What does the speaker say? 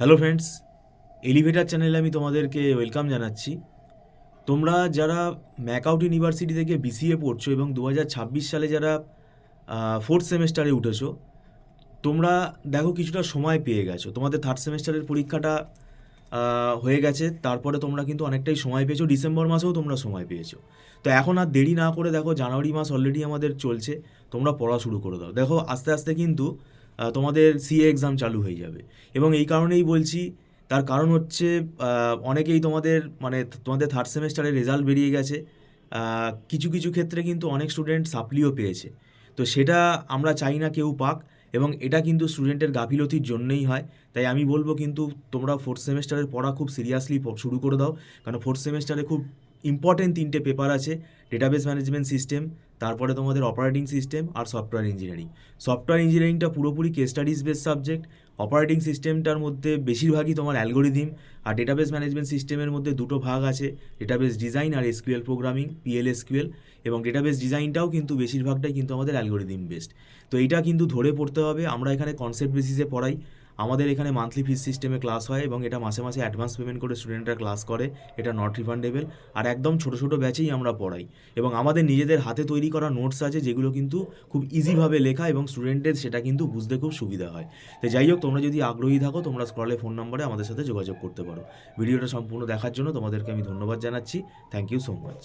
Hello friends, elevator চ্যানেলে আমি তোমাদেরকে ওয়েলকাম জানাচ্ছি। তোমরা যারা ম্যাকআউট ইউনিভার্সিটি থেকে বিসিএ পড়ছো এবং 2026 সালে যারা ফোর্থ সেমেস্টারে উঠেছো, তোমরা দেখো কিছুটা সময় পেয়ে গেছো। তোমাদের থার্ড সেমেস্টারের পরীক্ষাটা হয়ে গেছে, তারপরে তোমরা কিন্তু অনেকটাই সময় পেয়েছো। ডিসেম্বর মাসেও তোমরা সময় পেয়েছো। তো এখন আর দেরি না করে দেখো, জানুয়ারি মাস অলরেডি আমাদের চলছে, তোমরা পড়া শুরু করে দাও। দেখো আস্তে আস্তে কিন্তু তোমাদের সিএ এক্সাম চালু হয়ে যাবে। এবং এই কারণেই বলছি, তার কারণ হচ্ছে অনেকেই তোমাদের থার্ড সেমেস্টারের রেজাল্ট বেরিয়ে গেছে। কিছু কিছু ক্ষেত্রে কিন্তু অনেক স্টুডেন্ট সাপ্লিও পেয়েছে। তো সেটা আমরা চাই না কেউ পাক, এবং এটা কিন্তু স্টুডেন্টের গাফিলতির জন্যই হয়। তাই আমি বলবো কিন্তু তোমরা ফোর্থ সেমেস্টারের পড়া খুব সিরিয়াসলি শুরু করে দাও। কারণ ফোর্থ সেমেস্টারে খুব ইম্পর্টেন্ট 3টে পেপার আছে: ডেটাবেস ম্যানেজমেন্ট সিস্টেম, তারপরে তোমাদের অপারেটিং সিস্টেম, আর সফটওয়্যার ইঞ্জিনিয়ারিং। সফটওয়্যার ইঞ্জিনিয়ারিংটা পুরোপুরি case studies base subject. Operating সিস্টেমটার মধ্যে বেশিরভাগই তোমার অ্যালগোরিদিম। আর ডেটাবেস ম্যানেজমেন্ট সিস্টেমের মধ্যে দুটো ভাগ আছে: ডেটাবেস ডিজাইন আর এসকিউএল প্রোগ্রামিং, পিএলএসকিউএল। এবং ডেটাবেস ডিজাইনটাও কিন্তু বেশিরভাগটাই কিন্তু আমাদের অ্যালগোরিদিম বেসড। তো এইটা কিন্তু ধরে পড়তে হবে। আমরা এখানে কনসেপ্ট বেসিসে পড়াই। আমাদের এখানে মান্থলি ফিস সিস্টেমে ক্লাস হয়, এবং এটা মাসে মাসে অ্যাডভান্স পেমেন্ট করে স্টুডেন্টরা ক্লাস করে। এটা নট রিফান্ডেবল। আর একদম ছোটো ছোটো ব্যাচেই আমরা পড়াই। এবং আমাদের নিজেদের হাতে তৈরি করা নোটস আছে, যেগুলো কিন্তু খুব ইজিভাবে লেখা, এবং স্টুডেন্টদের সেটা কিন্তু বুঝতে খুব সুবিধা হয়। তো যাই হোক, তোমরা যদি আগ্রহী থাকো, তোমরা স্ক্রলে ফোন নম্বরে আমাদের সাথে যোগাযোগ করতে পারো। ভিডিওটা সম্পূর্ণ দেখার জন্য তোমাদেরকে আমি ধন্যবাদ জানাচ্ছি। Thank you so much.